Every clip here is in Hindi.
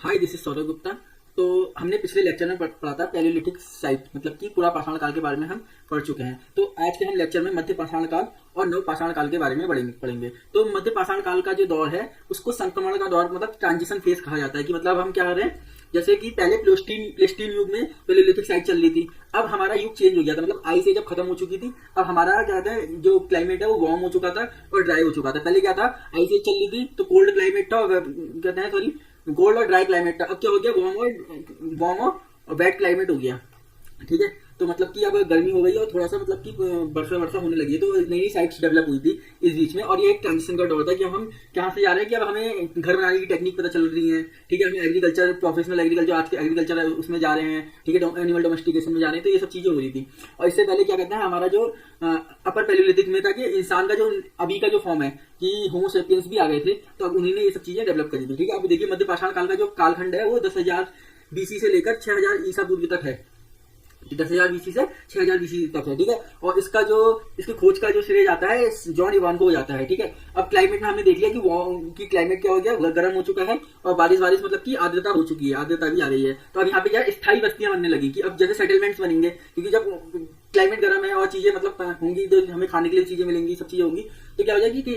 Hi, this is Saurabh Gupta. तो हमने पिछले लेक्चर में पढ़ा था पैलियोलिथिक साइट, मतलब कि पूरा पाषाण काल के बारे में हम पढ़ चुके हैं। तो आज के हम लेक्चर में मध्य पाषाण काल और नव पाषाण काल के बारे में पढ़ेंगे। तो मध्य पाषाण काल का जो दौर है उसको संक्रमण का दौर, मतलब ट्रांजिशन फेज कहा जाता है। कि मतलब हम क्या कर रहे हैं, जैसे कि पहले प्लेस्टीन युग में पैलियोलिथिक साइट चल रही थी। अब हमारा युग चेंज हो गया था, मतलब आइस एज जब खत्म हो चुकी थी, अब हमारा क्या था, जो क्लाइमेट है वो वार्म हो चुका था और ड्राई हो चुका था। पहले क्या था, आइस एज चल रही थी तो कोल्ड क्लाइमेट था, और कहते हैं सॉरी गोल्ड और ड्राई क्लाइमेट था। अब क्या हो गया, वार्म और वेट क्लाइमेट हो गया। ठीक है, तो मतलब कि अब गर्मी हो गई और थोड़ा सा मतलब कि वर्षा होने लगी है। तो नई नई साइट्स डेवलप हुई थी इस बीच में, और ये एक ट्रांजिशन का दौर था कि अब हम कहाँ से जा रहे हैं कि अब हमें घर बनाने की टेक्निक पता चल रही है। ठीक है, हमें एग्रीकल्चर, प्रोफेशनल एग्रीकल्चर, आज के एग्रीकल्चर है उसमें जा रहे हैं। ठीक है, एनिमल डोमेस्टिकेशन में जा रहे हैं। तो ये सब चीजें हो रही थी। और इससे पहले क्या कहते हैं, हमारा जो अपर पैलियोलिथिक में था कि इंसान का जो अभी का जो फॉर्म है कि होमो सेपियंस भी आ गए थे, तो अब उन्हीं ने ये सब चीजें डेवलप करी थी। ठीक है, अब देखिए मध्य पाषाण काल का जो कालखंड है वो 10,000 बीसी से लेकर 6,000 ईसा पूर्व तक है। 10,000 बीसी से 6,000 बीसी तक है। ठीक है, और इसकी खोज का जो श्रेय जाता है जॉन इवान को हो जाता है। ठीक है, अब क्लाइमेट में हमने देख लिया कि क्लाइमेट क्या हो गया, गर्म हो चुका है और बारिश मतलब की आर्द्रता हो चुकी है, आर्द्रता भी आ रही है। तो अब यहाँ पे क्या स्थायी बस्तियां बनने लगी कि अब जैसे सेटलमेंट्स बनेंगे, क्योंकि जब क्लाइमेट गर्म है और चीजें मतलब होंगी तो हमें खाने के लिए चीजें मिलेंगी, सब चीजें होंगी, तो क्या हो जाएगी कि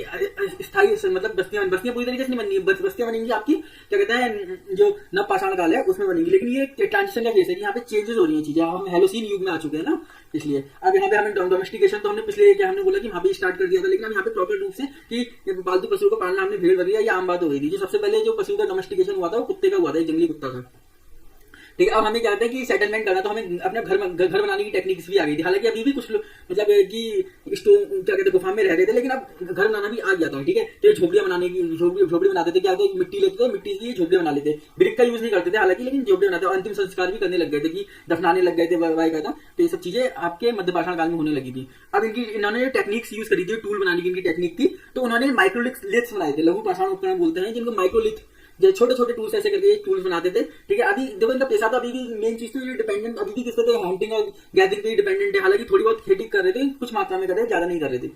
स्थायी मतलब बस्तियां पूरी तरीके से नहीं बननी, बस्तियां बनेंगी आपकी क्या कहते हैं जो नव पाषाण काल है उसमें बनेगी। लेकिन ये ट्रांजिशन का फेस है कि यहाँ पे चेंजेस हो रही है चीजें। हम हेलोसीन युग में आ चुके हैं ना, इसलिए अब यहाँ पे हमें डोमेस्टिकेशन तो हमने पिछले क्या हमने बोला कि वहाँ पे स्टार्ट कर दिया था, लेकिन अब यहाँ पे प्रॉपर रूप से कि पालतू पशुओं को पालना हमने भेड़ वगैरह ये आम बात हो गई थी। जो सबसे पहले जो पशु का डोमेस्टिकेशन हुआ था वो कुत्ते का हुआ था, एक जंगली कुत्ता था। ठीक है, अब हमें क्या होता है कि सेटलमेंट करना, तो हमें अपने घर बनाने की टेक्निक्स भी आ गई थी। हालांकि अभी भी कुछ लोग मतलब कि क्या कहते हैं गुफा में रह रहे थे, लेकिन अब घर बनाना भी आ गया था। ठीक है, तो झोपड़ियां बनाने की झोपड़ी बनाते थे, क्या होता है मिट्टी लेते थे, मिट्टी की झोपड़ी बना लेते, ब्रिक का यूज नहीं करते थे हालांकि, लेकिन झोपड़ी बनाते। अंतिम संस्कार भी करने लग गए थे कि दफनाने लग गए थे वाई का। तो ये सब चीजें आपके मध्य पाषाण काल में होने लगी थी। अब इन्होंने टेक्निक्स यूज करी थी, टूल बनाने की इनकी टेक्निक थी, तो उन्होंने माइक्रोलिथ्स बनाए थे, लघु पाषाण उपकरण बोलते हैं जिनको माइक्रोलिथ, जो छोटे छोटे टूल्स ऐसे करके टूल्स बनाते थे। ठीक है, अभी देखो इनका पैसा तो अभी भी मेन चीज तो ये डिपेंडेंट अभी भी किस पे हंटिंग और गैदरिंग पे डिपेंडेंट है। हालांकि थोड़ी बहुत खेती कर रहे थे, कुछ मात्रा में कर रहे थे, ज्यादा नहीं कर रहे थे।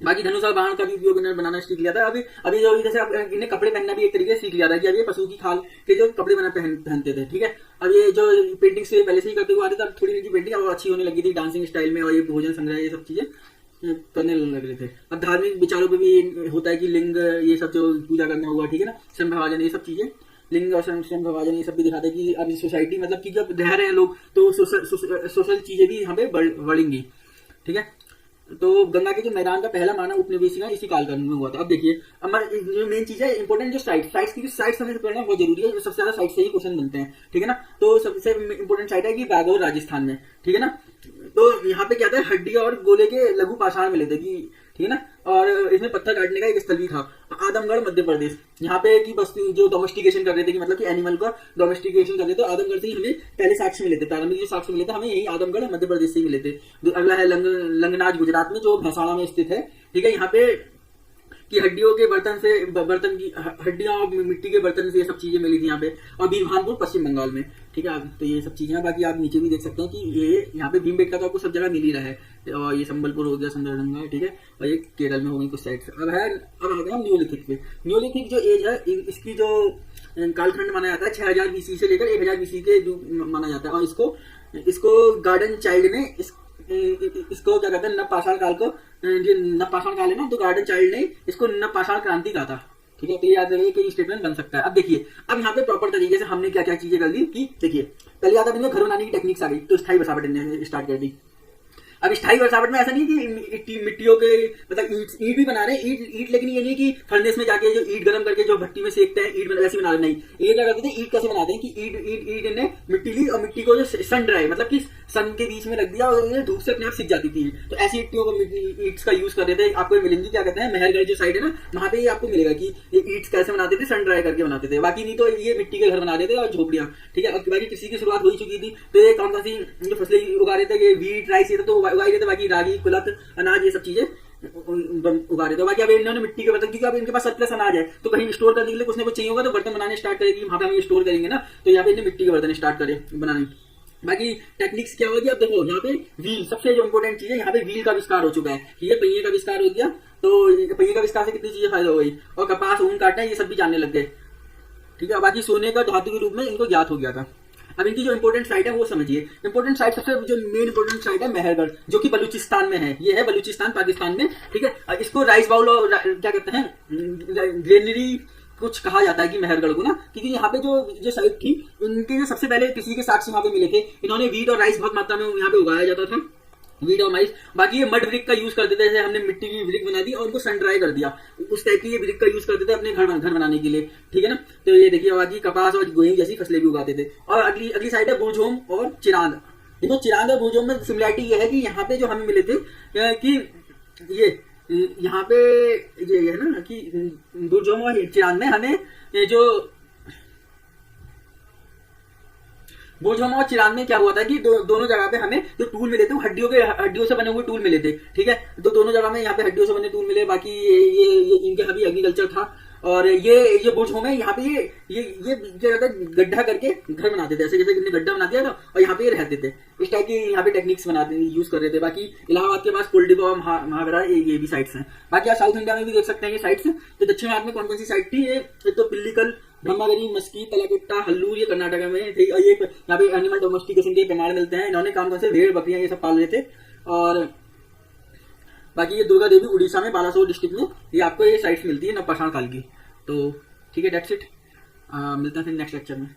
बाकी धनुष और बाण का भी उपयोग इन्होंने बनाना सीख लिया था। अभी जो जैसे इन्हें कपड़े पहनना भी एक तरीके से सीख लिया था कि अब ये पशु की खाल के जो कपड़े पहनते थे। ठीक है, अब ये जो पेंटिंग से पहले से ही करते हुए आते थे, अब थोड़ी इनकी पेंटिंग और अच्छी होने लगी थी डांसिंग स्टाइल में, और ये भोजन संग्रह ये सब चीजें करने लग रहे थे। अब धार्मिक विचारों पे भी होता है कि लिंग ये सब जो पूजा करना हुआ, ठीक है ना, संभभाजन ये सब चीजें, लिंग और संभभाजन ये सब भी दिखाते हैं कि अब सोसाइटी मतलब कि जब रह रहे हैं लोग तो सोशल चीजें भी यहाँ पे बढ़ेंगी। ठीक है, तो गंगा के जो मैदान का पहला मानव उपनिवेशिका इसी कालखंड में हुआ था। अब देखिए जो मेन चीज है इंपोर्टेंट, जो साइट्स की साइट्स हमें पढ़ना बहुत जरूरी है, सबसे ज्यादा साइट से ही क्वेश्चन बनते हैं। ठीक है ना, तो सबसे इंपोर्टेंट साइट है कि बागौर राजस्थान में। ठीक है ना, तो यहाँ पे क्या था, हड्डियां और गोले के लघु पाषाण मिले थे कि ठीक है ना, और इसमें पत्थर काटने का एक स्थल भी था। आदमगढ़ मध्य प्रदेश, यहाँ पे की बस्ती जो डोमेस्टिकेशन कर रहे थे कि मतलब कि एनिमल का डोमेस्टिकेशन कर रहे थे, तो आदमगढ़ से ही हमें पहले साक्ष्य मिले थे, प्रारंभिक जो साक्ष्य मिले थे हमें यही आदमगढ़ मध्य प्रदेश से ही मिले थे। अगला है लंगनाज गुजरात में, जो भैंसाड़ा में स्थित है। ठीक है, यहाँ पे कि हड्डियों के बर्तन की हड्डियां और मिट्टी के बर्तन से ये सब चीजें मिली थी यहाँ पे। और बीरभानपुर पश्चिम बंगाल में। ठीक है, तो ये सब चीजें, बाकी आप नीचे भी देख सकते हैं कि ये यहाँ पे भीमबेटका तो आपको सब जगह मिल ही रहा है। और ये संबलपुर हो गया, सुंदरगंगा, ठीक है, और ये केरल में हो गई कुछ साइड। अब आ गया न्योलिथिक पे। न्योलिथिक जो एज है इसकी जो कालखंड माना जाता है 6,000 बीसी से लेकर 1,000 बीसी के माना जाता है। और इसको गार्डन चाइल्ड ने इसको क्या कहते हैं, नव पाषाण काल को, नव पाषाण काल है ना, तो गार्डन चाइल्ड ने इसको नव पाषाण क्रांति कहा था। ठीक है, तो ये याद रखिए कि स्टेटमेंट बन सकता है। अब देखिए, अब यहाँ पे प्रॉपर तरीके से हमने क्या क्या चीजें कर ली कि देखिए, पहले आता घर बनाने की टेक्निक्स आ गई, तो स्थायी बसावट ने स्टार्ट कर दी। अब स्थायी बसावट में ऐसा नहीं कि मिट्टियों के मतलब ईट भी बना रहे हैं, ईट लेकिन ये नहीं कि फर्नेस में जाके जो ईट गर्म करके जो भट्टी में सेकते हैं ईट वैसे बना रहे, नहीं। ये क्या करते थे, ईट कैसे बनाते हैं कि ईट ने मिट्टी ली और मिट्टी को जो सन ड्राई मतलब कि सन के बीच में रख दिया और ये धूप से अपने आप सीख जाती थी। तो ऐसी ईटों को ईट्स का यूज कर रहे थे। आपको मिलेंगी क्या कहते हैं, मेहरगढ़ जो साइड है ना, वहां पे आपको मिलेगा कि ये ईट्स कैसे बनाते थे, सन ड्राई करके बनाते थे। बाकी नहीं तो ये मिट्टी के घर बना देते और झोपड़ियां। ठीक है, अब बाकी कृषि की शुरुआत हो ही चुकी थी, तो ये कौन सी जो फसलें उगा रहे थे, वीट राइस ये तो उगा रहे थे, बाकी रागी कुलथ अनाज ये सब चीजें उगा रहे थे। बाकी अब इन्होंने मिट्टी के बर्तन, क्योंकि अब इनके पास सरप्लस अनाज है तो कहीं स्टोर करने के लिए कुछ ना कुछ चाहिए होगा, तो बर्तन बनाने स्टार्ट करेगी, वहां पे हम स्टोर करेंगे ना, तो यहाँ पे इन्हें मिट्टी के बर्तन स्टार्ट करे बनाने। बाकी टेक्निक्स क्या होगी, अब देखो यहाँ पे व्हील सबसे जो इंपोर्टेंट चीज है, यहाँ पे व्हील का आविष्कार हो चुका है। ठीक है, पहिए का आविष्कार हो गया, तो पहिए का आविष्कार से कितनी चीजें फायदा हो गई, और कपास ऊन काटना ये सब भी जानने लग गए। ठीक है। बाकी सोने का धातु के रूप में इनको ज्ञात हो गया था। अब इनकी जो इंपोर्टेंट साइट है वो समझिए। इंपोर्टेंट साइट सबसे जो मेन इंपोर्टेंट साइट है मेहरगढ़, जो कि बलूचिस्तान में है। ये है बलूचिस्तान पाकिस्तान में, ठीक है। इसको राइस बाउल और क्या कहते हैं, ग्रेनरी कुछ कहा जाता है कि मेहरगढ़ को ना, क्योंकि यहाँ पे जो जो साइट थी उनके जो सबसे पहले किसी के साक्ष्य यहाँ पे मिले थे। इन्होंने वीट और राइस बहुत मात्रा में यहाँ पे उगाया जाता था, वीट और राइस। बाकी ये मड ब्रिक का यूज करते थे, जैसे हमने मिट्टी की ब्रिक बना दी और उनको सन ड्राई कर दिया, उस टाइप की ये ब्रिक का यूज करते थे अपने घर बनाने के लिए, ठीक है ना। तो ये देखिए बाकी कपास और गेहूं जैसी फसलें भी उगाते थे। और अगली अगली साइड है बुरझोम और चिरांद। देखो चिरांद और बुरझोम में सिमिलरिटी ये है कि यहाँ पे जो हमें मिले थे कि ये यहाँ पे ये है ना कि बुरझोम और चिरांद में हमें ये जो बुरझोम और चिरांद में क्या हुआ था कि दोनों जगह पे हमें जो टूल मिले थे वो हड्डियों से बने हुए टूल मिले थे, ठीक है। तो दोनों जगह में यहाँ पे हड्डियों से बने टूल मिले। बाकी ये इनके यहाँ भी एग्रीकल्चर था। और ये बुरझोम है, यहाँ पे ये क्या कहते हैं गड्ढा करके घर बनाते थे, ऐसे जैसे कितने गड्ढा बना दिया था और यहाँ पे ये रहते थे। इस टाइप की यहाँ पे टेक्निक्स बनाते यूज कर रहे थे। बाकी इलाहाबाद के पास कोल्डिपा और महागरा ये भी साइट्स हैं। बाकी आप साउथ इंडिया में भी देख सकते हैं ये साइट्स। तो दक्षिण भारत में कौन कौन सी साइट थी, एक तो पिल्लिकल, ब्रह्मागिरी, मस्की, तलाकुट्टा, हल्लूर, ये कर्नाटक में थे। और ये यहाँ पे एनिमल डोमेस्टिकेशन के प्रमाण मिलते हैं। इन्होंने कौन कौन से भेड़ बकरियां ये सब पाल रहे थे। और बाकी ये दुर्गा देवी उड़ीसा में बालासोर डिस्ट्रिक्ट में ये आपको ये साइट्स मिलती है नवपाषाण काल की। तो ठीक है, डेट्स इट। मिलते हैं फिर नेक्स्ट लेक्चर में।